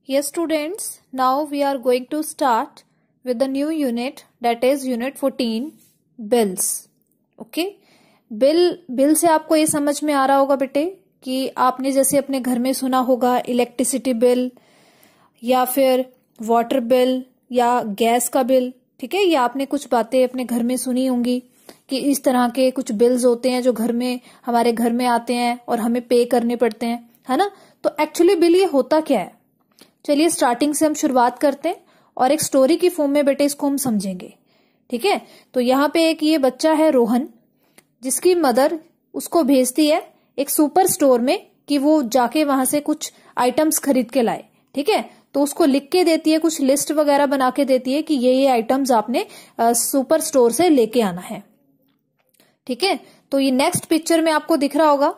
Yes, students, now we are going to start with the new unit, that is unit 14, bills. Okay? Bill से आपको ये समझ में आ रहा होगा बेटे कि आपने जैसे अपने घर में सुना होगा इलेक्ट्रिसिटी बिल या फिर वाटर बिल या गैस का बिल, ठीक है। या आपने कुछ बातें अपने घर में सुनी होंगी कि इस तरह के कुछ बिल्स होते हैं जो हमारे घर में आते हैं और हमें पे करने पड़ते हैं, है ना। तो एक्चुअली बिल ये होता क्या है, चलिए स्टार्टिंग से हम शुरुआत करते हैं और एक स्टोरी की फॉर्म में बेटे इसको हम समझेंगे, ठीक है। तो यहाँ पे एक ये बच्चा है रोहन, जिसकी मदर उसको भेजती है एक सुपर स्टोर में कि वो जाके वहां से कुछ आइटम्स खरीद के लाए, ठीक है। तो उसको लिख के देती है, कुछ लिस्ट वगैरह बना के देती है कि ये आइटम्स आपने सुपर स्टोर से लेके आना है, ठीक है। तो ये नेक्स्ट पिक्चर में आपको दिख रहा होगा।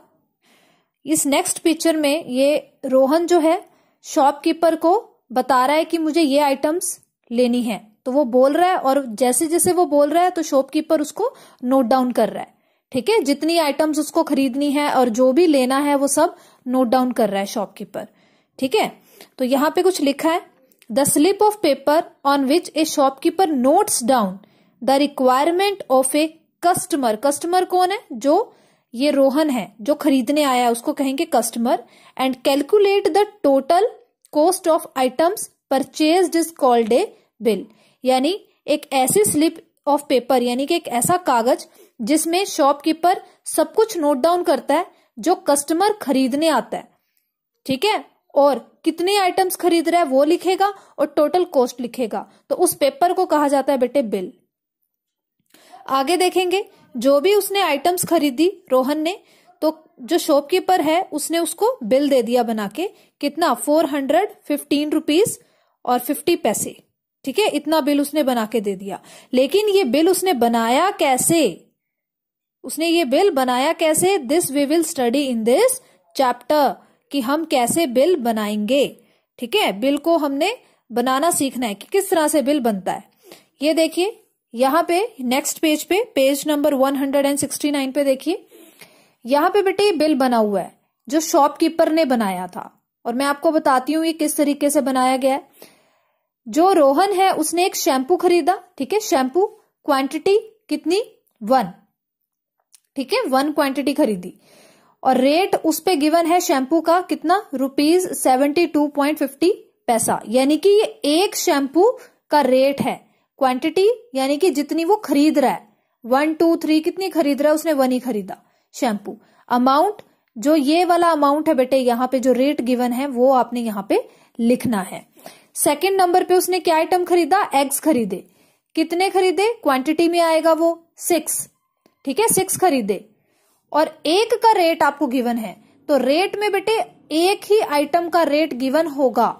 इस नेक्स्ट पिक्चर में ये रोहन जो है शॉपकीपर को बता रहा है कि मुझे ये आइटम्स लेनी है। तो वो बोल रहा है और जैसे जैसे वो बोल रहा है तो शॉपकीपर उसको नोट डाउन कर रहा है, ठीक है। जितनी आइटम्स उसको खरीदनी है और जो भी लेना है वो सब नोट डाउन कर रहा है शॉपकीपर, ठीक है। तो यहाँ पे कुछ लिखा है, the slip of paper on which A shopkeeper notes down the requirement of a customer. Customer कौन है? जो ये रोहन है जो खरीदने आया है उसको कहेंगे customer. And calculate the total cost of items purchased is called a bill. यानी एक ऐसी स्लिप ऑफ पेपर, यानी कि एक ऐसा कागज जिसमें शॉपकीपर सब कुछ नोट डाउन करता है जो कस्टमर खरीदने आता है, ठीक है। और कितने आइटम्स खरीद रहा है वो लिखेगा और टोटल कॉस्ट लिखेगा। तो उस पेपर को कहा जाता है बेटे बिल। आगे देखेंगे, जो भी उसने आइटम्स खरीदी रोहन ने, तो जो शॉपकीपर है उसने उसको बिल दे दिया बना के, कितना 415 रुपीज और 50 पैसे, ठीक है। इतना बिल उसने बना के दे दिया। लेकिन ये बिल उसने बनाया कैसे, this we will study in this chapter, कि हम कैसे बिल बनाएंगे, ठीक है। बिल को हमने बनाना सीखना है कि किस तरह से बिल बनता है। ये देखिए यहाँ पे नेक्स्ट पेज पे, पेज नंबर 169 पे देखिए, यहाँ पे बेटे ये बिल बना हुआ है जो शॉपकीपर ने बनाया था। और मैं आपको बताती हूँ ये किस तरीके से बनाया गया है। जो रोहन है उसने एक शैम्पू खरीदा, ठीक है। शैम्पू क्वांटिटी कितनी? 1, ठीक है, 1 क्वांटिटी खरीदी। और रेट उस पे गिवन है शैम्पू का कितना? ₹72.50 पैसा। यानी कि ये एक शैम्पू का रेट है। क्वांटिटी यानी कि जितनी वो खरीद रहा है, 1, 2, 3 कितनी खरीद रहा है उसने? 1 ही खरीदा शैम्पू। अमाउंट, जो ये वाला अमाउंट है बेटे, यहाँ पे जो रेट गिवन है वो आपने यहाँ पे लिखना है। सेकंड नंबर पे उसने क्या आइटम खरीदा? एग्स खरीदे। कितने खरीदे? क्वांटिटी में आएगा वो 6, ठीक है, 6 खरीदे। और एक का रेट आपको गिवन है, तो रेट में बेटे एक ही आइटम का रेट गिवन होगा,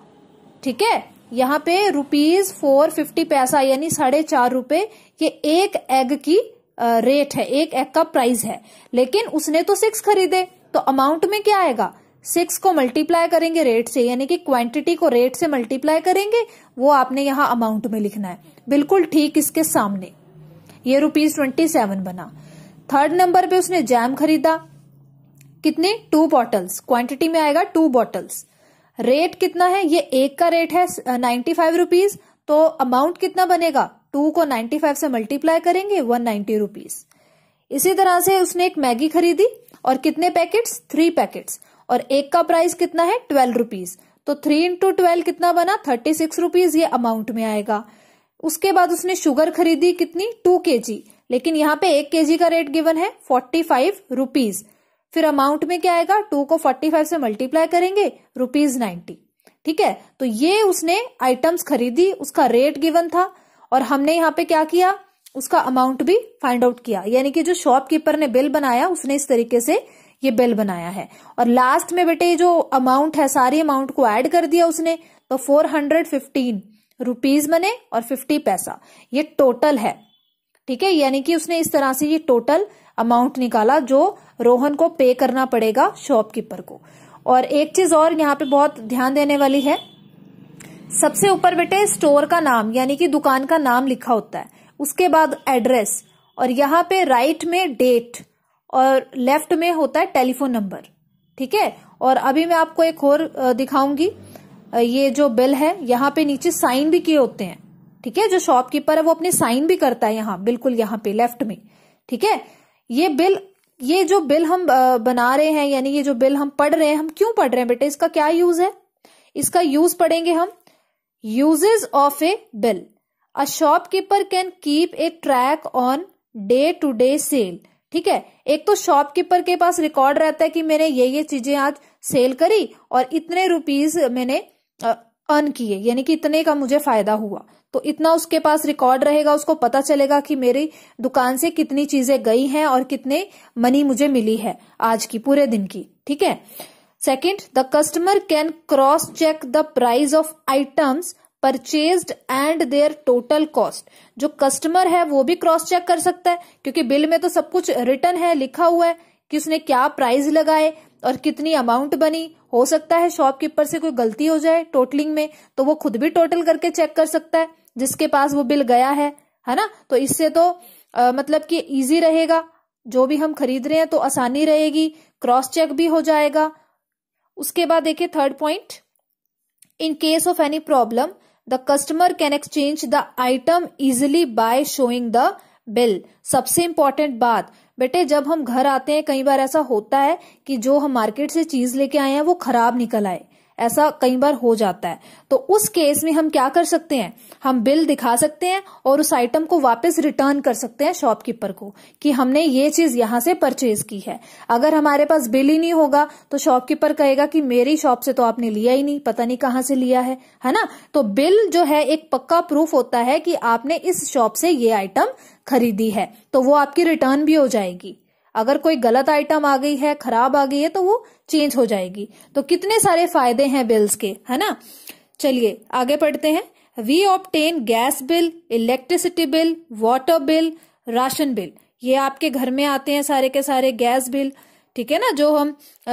ठीक है। यहाँ पे ₹4.50 पैसा यानी 4.5 रुपए ये एक एग की रेट है, एक एग का प्राइस है। लेकिन उसने तो 6 खरीदे, तो अमाउंट में क्या आएगा? 6 को मल्टीप्लाई करेंगे रेट से, यानी कि क्वांटिटी को रेट से मल्टीप्लाई करेंगे, वो आपने यहाँ अमाउंट में लिखना है। बिल्कुल ठीक इसके सामने ये ₹27 बना। थर्ड नंबर पे उसने जैम खरीदा, कितने? 2 बॉटल्स, क्वांटिटी में आएगा 2 बॉटल्स। रेट कितना है? ये एक का रेट है 95 रुपीज, तो अमाउंट कितना बनेगा? 2 को 95 से मल्टीप्लाई करेंगे, 190 रुपीज। इसी तरह से उसने एक मैगी खरीदी और कितने पैकेट्स? 3 पैकेट्स। और एक का प्राइस कितना है? 12 रुपीज। तो 3 × 12 कितना बना? 36 रुपीज, ये अमाउंट में आएगा। उसके बाद उसने शुगर खरीदी, कितनी? 2 kg। लेकिन यहाँ पे 1 kg का रेट गिवन है 45 रुपीज। फिर अमाउंट में क्या आएगा? 2 को 45 से मल्टीप्लाई करेंगे, ₹90, ठीक है। तो ये उसने आइटम्स खरीदी, उसका रेट गिवन था और हमने यहाँ पे क्या किया? उसका अमाउंट भी फाइंड आउट किया। यानी कि जो शॉपकीपर ने बिल बनाया उसने इस तरीके से ये बिल बनाया है। और लास्ट में बेटे जो अमाउंट है, सारी अमाउंट को ऐड कर दिया उसने, तो 415 रुपीज बने और 50 पैसा, ये टोटल है, ठीक है। यानी कि उसने इस तरह से ये टोटल अमाउंट निकाला जो रोहन को पे करना पड़ेगा शॉपकीपर को। और एक चीज और यहाँ पे बहुत ध्यान देने वाली है, सबसे ऊपर बेटे स्टोर का नाम यानी कि दुकान का नाम लिखा होता है, उसके बाद एड्रेस, और यहाँ पे राइट में डेट और लेफ्ट में होता है टेलीफोन नंबर, ठीक है। और अभी मैं आपको एक और दिखाऊंगी, ये जो बिल है यहाँ पे नीचे साइन भी किए होते हैं, ठीक है। जो शॉपकीपर है वो अपने साइन भी करता है यहाँ, बिल्कुल यहाँ पे लेफ्ट में, ठीक है। ये जो बिल हम बना रहे हैं, यानी ये जो बिल हम पढ़ रहे हैं, हम क्यों पढ़ रहे हैं बेटे, इसका क्या यूज है? इसका यूज पढ़ेंगे हम। Uses of a bill, a shopkeeper can keep a track on day to day sale, ठीक है। एक तो शॉपकीपर के पास रिकॉर्ड रहता है कि मैंने ये चीजें आज सेल करी और इतने रुपीस मैंने अर्न किए, यानी कि इतने का मुझे फायदा हुआ, तो इतना उसके पास रिकॉर्ड रहेगा, उसको पता चलेगा कि मेरी दुकान से कितनी चीजें गई हैं और कितने मनी मुझे मिली है आज की, पूरे दिन की, ठीक है। Second, the customer can cross check the price of items purchased and their total cost. जो कस्टमर है वो भी क्रॉस चेक कर सकता है, क्योंकि बिल में तो सब कुछ रिटन है, लिखा हुआ है कि उसने क्या प्राइस लगाए और कितनी अमाउंट बनी। हो सकता है शॉपकीपर से कोई गलती हो जाए टोटलिंग में, तो वो खुद भी टोटल करके चेक कर सकता है जिसके पास वो बिल गया है ना। तो इससे तो मतलब कि इजी रहेगा, जो भी हम खरीद रहे हैं तो आसानी रहेगी, क्रॉस चेक भी हो जाएगा। उसके बाद देखिए third point, in case of any problem the customer can exchange the item easily by showing the bill. सबसे इंपॉर्टेंट बात बेटे, जब हम घर आते हैं कई बार ऐसा होता है कि जो हम मार्केट से चीज लेके आए हैं वो खराब निकल आए, ऐसा कई बार हो जाता है। तो उस केस में हम क्या कर सकते हैं, हम बिल दिखा सकते हैं और उस आइटम को वापस रिटर्न कर सकते हैं शॉपकीपर को कि हमने ये चीज यहां से परचेज की है। अगर हमारे पास बिल ही नहीं होगा तो शॉपकीपर कहेगा कि मेरी शॉप से तो आपने लिया ही नहीं, पता नहीं कहां से लिया है ना। तो बिल जो है एक पक्का प्रूफ होता है कि आपने इस शॉप से ये आइटम खरीदी है, तो वो आपकी रिटर्न भी हो जाएगी। अगर कोई गलत आइटम आ गई है, खराब आ गई है, तो वो चेंज हो जाएगी। तो कितने सारे फायदे हैं बिल्स के, है ना। चलिए आगे पढ़ते हैं। We obtain gas bill, electricity bill, water bill, ration bill. ये आपके घर में आते हैं सारे के सारे गैस बिल, ठीक है ना।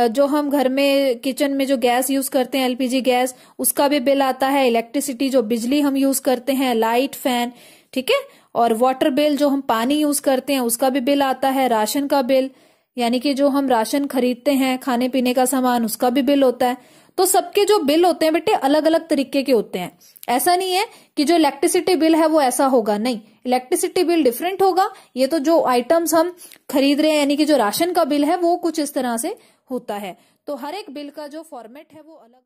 जो हम घर में किचन में जो गैस यूज करते हैं, एलपीजी गैस, उसका भी बिल आता है। इलेक्ट्रिसिटी जो बिजली हम यूज करते हैं, लाइट, फैन, ठीक है। और वाटर बिल जो हम पानी यूज करते हैं उसका भी बिल आता है। राशन का बिल, यानी कि जो हम राशन खरीदते हैं, खाने पीने का सामान, उसका भी बिल होता है। तो सबके जो बिल होते हैं बेटे अलग अलग तरीके के होते हैं। ऐसा नहीं है कि जो इलेक्ट्रिसिटी बिल है वो ऐसा होगा, नहीं, इलेक्ट्रिसिटी बिल डिफरेंट होगा। ये तो जो आइटम्स हम खरीद रहे हैं, यानी कि जो राशन का बिल है वो कुछ इस तरह से होता है। तो हर एक बिल का जो फॉर्मेट है वो अलग